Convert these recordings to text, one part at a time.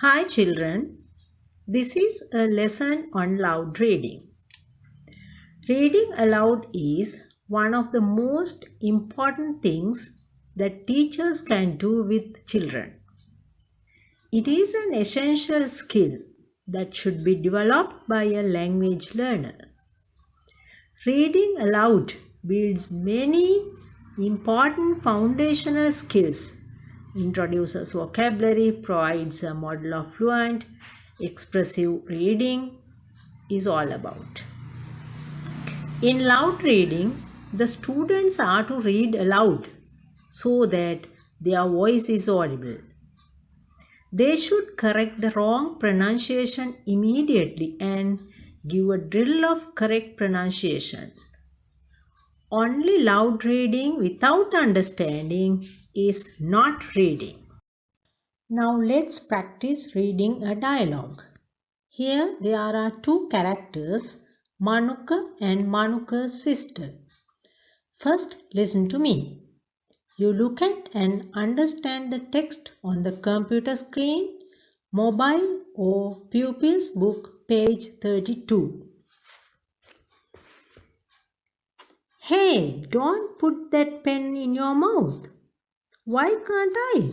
Hi children, this is a lesson on loud reading. Reading aloud is one of the most important things that teachers can do with children. It is an essential skill that should be developed by a language learner. Reading aloud builds many important foundational skills, introduces vocabulary, provides a model of fluent, expressive reading is all about. In loud reading, the students are to read aloud so that their voice is audible. They should correct the wrong pronunciation immediately and give a drill of correct pronunciation. Only loud reading without understanding is not reading. Now let's practice reading a dialogue. Here there are two characters, Manuka and Manuka's sister. First, listen to me. You look at and understand the text on the computer screen, mobile or pupil's book, page 32. Hey, don't put that pen in your mouth. Why can't I?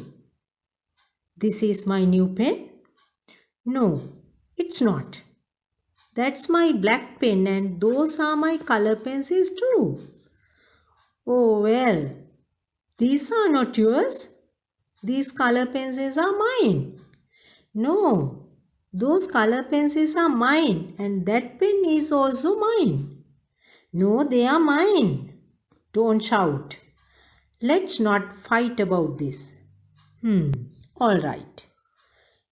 This is my new pen? No, it's not. That's my black pen and those are my color pencils too. Oh well, these are not yours. These color pencils are mine. No, those color pencils are mine and that pen is also mine. No, they are mine. Don't shout. Let's not fight about this. All right.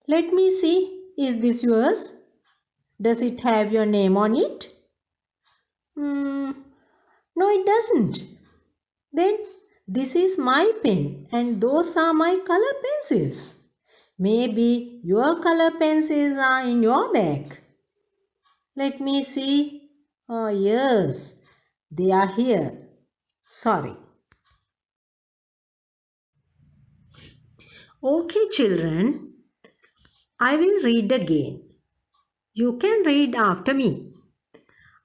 Let me see. Is this yours? Does it have your name on it? No, it doesn't. Then this is my pen and those are my color pencils. Maybe your color pencils are in your bag. Let me see. Oh, yes, they are here. Sorry. Okay, children, I will read again. You can read after me.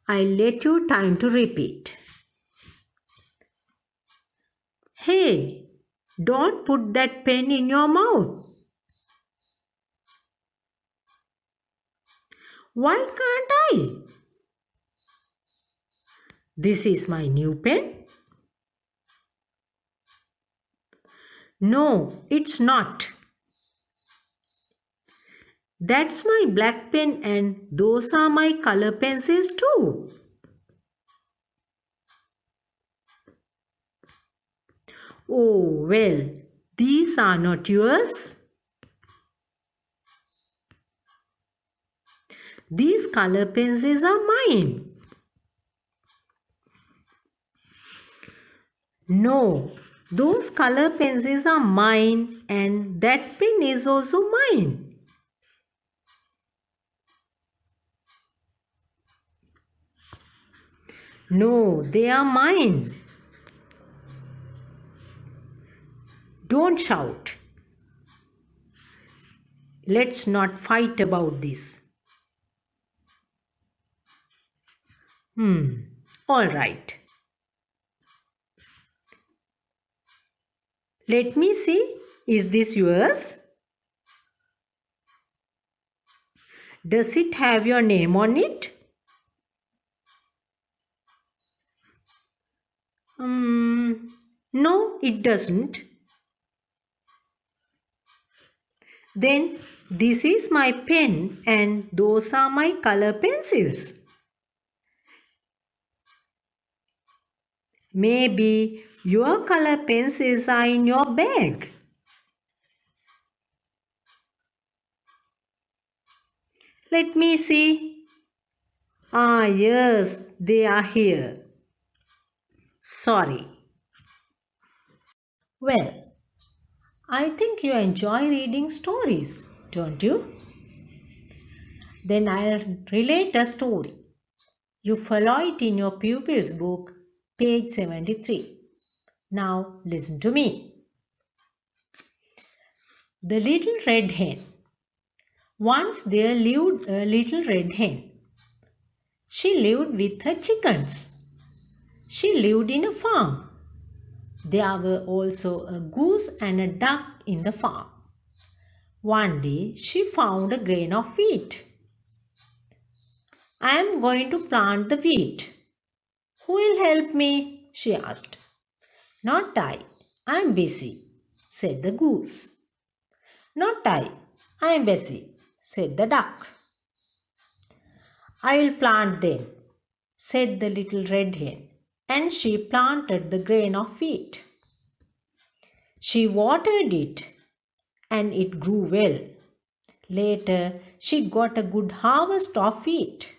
I'll let you time to repeat. Hey, don't put that pen in your mouth. Why can't I? This is my new pen. No, it's not. That's my black pen and those are my color pencils too. Oh, well, these are not yours. These color pencils are mine. No, those color pencils are mine and that pen is also mine. No, they are mine. Don't shout. Let's not fight about this. All right. Let me see. Is this yours? Does it have your name on it? No, it doesn't. Then this is my pen and those are my color pencils. Maybe your color pencils are in your bag. Let me see. Ah, yes, they are here. Sorry. Well, I think you enjoy reading stories, don't you? Then I'll relate a story. You follow it in your pupil's book, page 73. Now listen to me. The Little Red Hen. Once there lived a little red hen. She lived with her chickens. She lived in a farm. There were also a goose and a duck in the farm. One day she found a grain of wheat. I am going to plant the wheat. Who will help me? She asked. Not I. I am busy, said the goose. Not I am busy, said the duck. I will plant then, said the little red hen, and she planted the grain of wheat. She watered it, and it grew well. Later, she got a good harvest of wheat.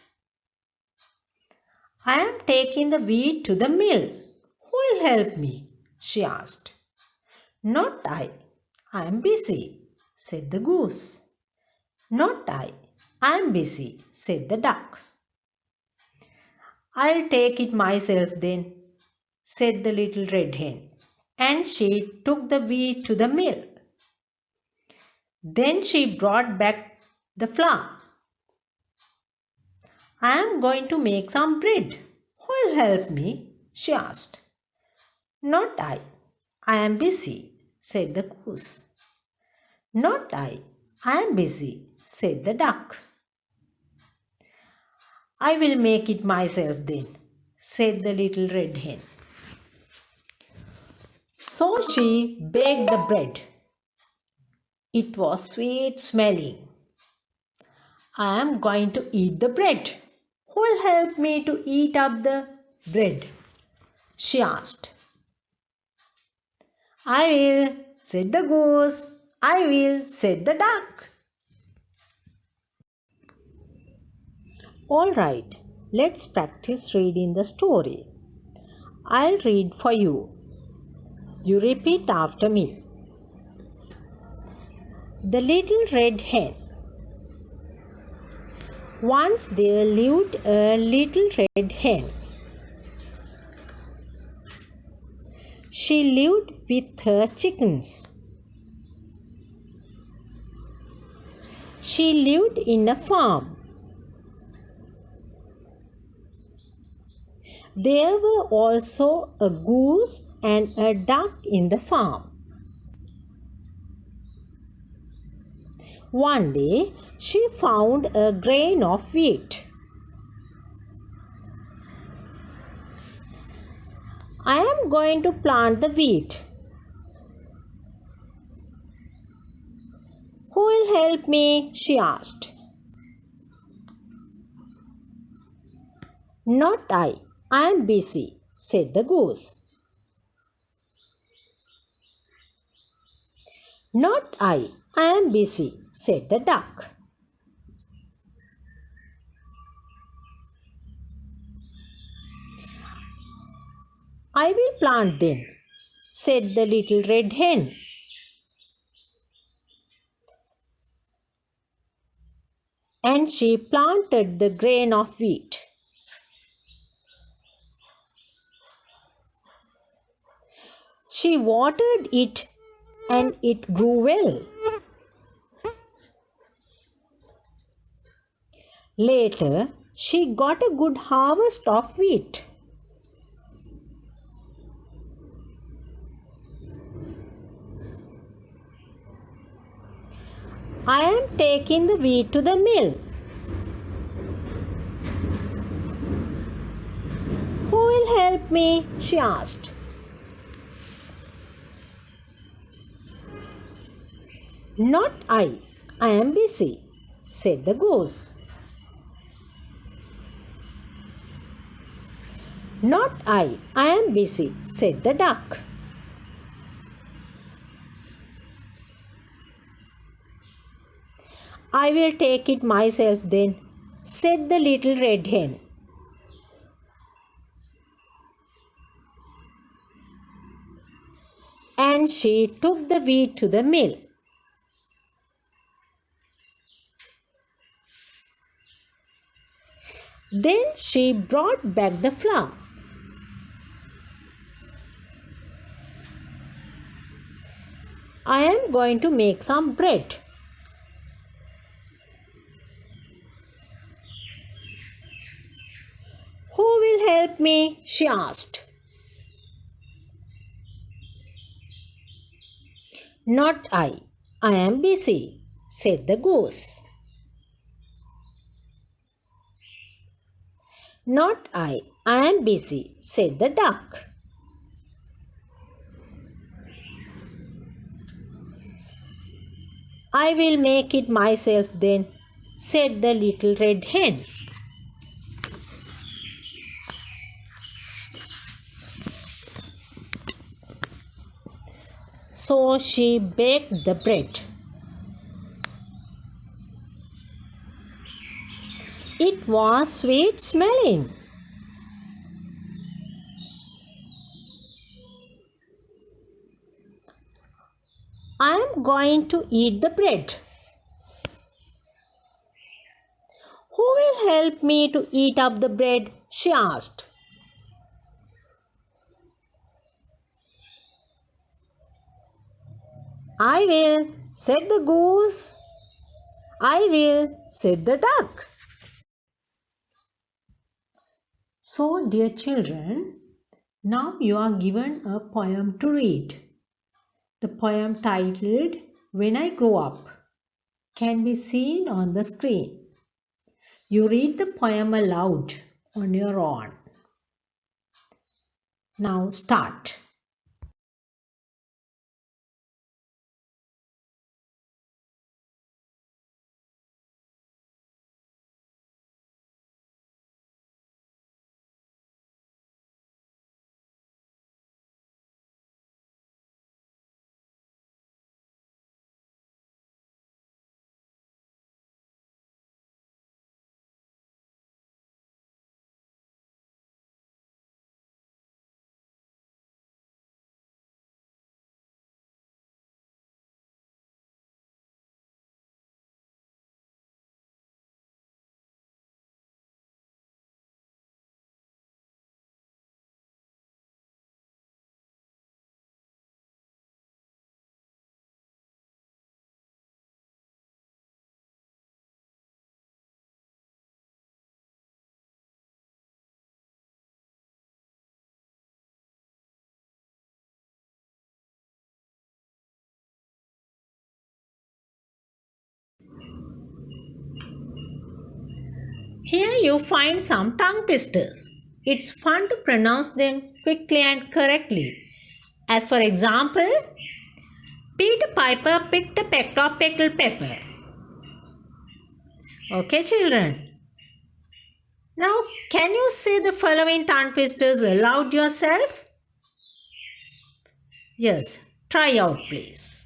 I am taking the wheat to the mill. Who will help me? She asked. Not I. I am busy, said the goose. Not I. I am busy, said the duck. I'll take it myself then, said the little red hen, and she took the wheat to the mill. Then she brought back the flour. I am going to make some bread. Who will help me? She asked. Not I. I am busy, said the goose. Not I. I am busy, said the duck. I will make it myself then, said the little red hen. So she baked the bread. It was sweet smelling. I am going to eat the bread. Who will help me to eat up the bread? She asked. I will, said the goose. I will, said the duck. All right, let's practice reading the story. I'll read for you. You repeat after me. The Little Red Hen. Once there lived a little red hen. She lived with her chickens. She lived in a farm. There were also a goose and a duck in the farm. One day she found a grain of wheat. I am going to plant the wheat. Who will help me? She asked. Not I. I am busy, said the goose. Not I. I am busy, said the duck. I will plant then, said the little red hen. And she planted the grain of wheat. She watered it, and it grew well. Later, she got a good harvest of wheat. I am taking the wheat to the mill. Who will help me? She asked. Not I. I am busy, said the goose. Not I. I am busy, said the duck. I will take it myself then, said the little red hen. And she took the wheat to the mill. Then she brought back the flour. I am going to make some bread. me? She asked. Not I. I am busy, said the goose. Not I. I am busy, said the duck. I will make it myself then, said the little red hen. So she baked the bread. It was sweet smelling. I am going to eat the bread. Who will help me to eat up the bread? She asked. I will, said the goose. I will, said the duck. So, dear children, now you are given a poem to read. The poem titled When I Grow Up can be seen on the screen. You read the poem aloud on your own. Now start. Here you find some tongue twisters. It's fun to pronounce them quickly and correctly. As for example, Peter Piper picked a peck of pickled pepper. Okay, children. Now, can you say the following tongue twisters aloud yourself? Yes, try out please.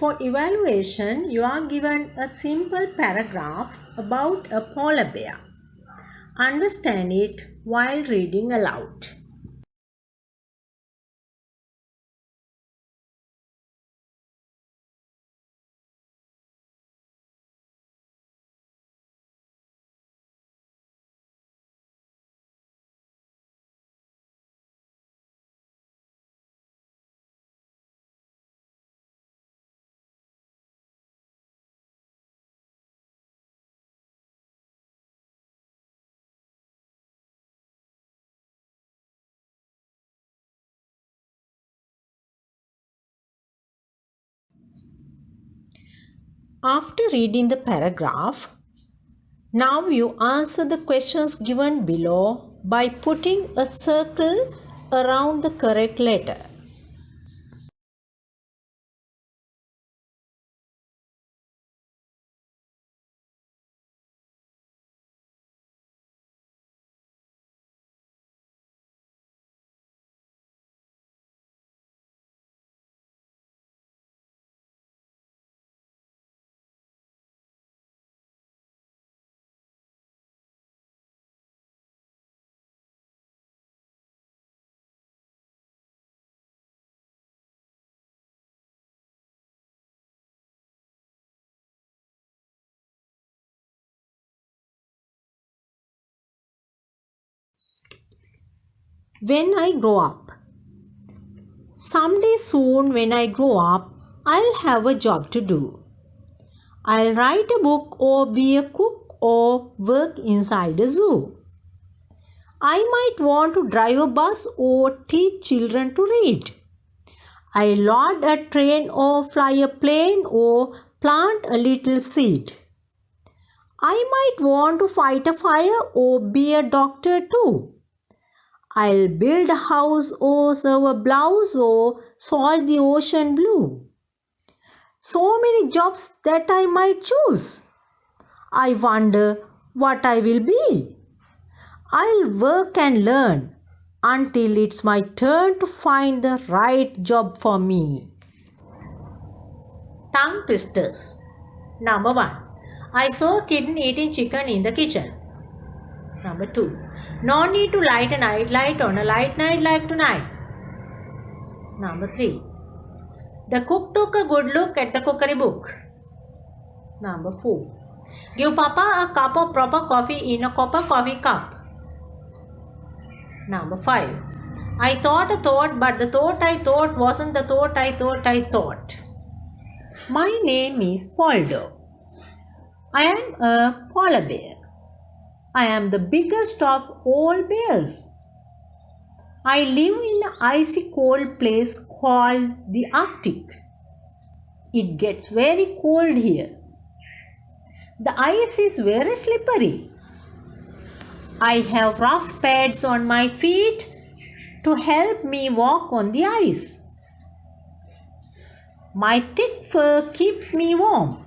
For evaluation, you are given a simple paragraph about a polar bear. Understand it while reading aloud. After reading the paragraph, now you answer the questions given below by putting a circle around the correct letter. when I grow up. Someday soon when I grow up, I'll have a job to do. I'll write a book or be a cook or work inside a zoo. I might want to drive a bus or teach children to read. I load a train or fly a plane or plant a little seed. I might want to fight a fire or be a doctor too. I'll build a house or sew a blouse or solve the ocean blue. So many jobs that I might choose. I wonder what I will be. I'll work and learn until it's my turn to find the right job for me. Tongue twisters. Number 1. I saw a kitten eating chicken in the kitchen. Number 2. No need to light a night light on a light night like tonight. Number 3. The cook took a good look at the cookery book. Number 4. Give Papa a cup of proper coffee in a copper coffee cup. Number 5. I thought a thought, but the thought I thought wasn't the thought I thought I thought. My name is Poldo. I am a polar bear. I am the biggest of all bears. I live in an icy cold place called the Arctic. It gets very cold here. The ice is very slippery. I have rough pads on my feet to help me walk on the ice. My thick fur keeps me warm.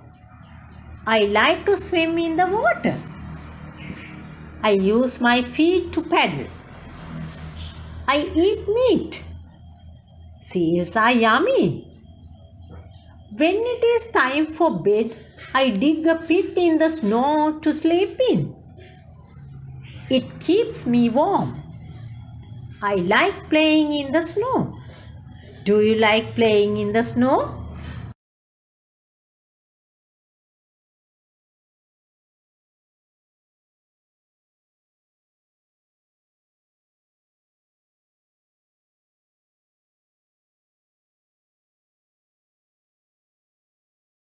I like to swim in the water. I use my feet to paddle. I eat meat. Seals are yummy. When it is time for bed, I dig a pit in the snow to sleep in. It keeps me warm. I like playing in the snow. Do you like playing in the snow?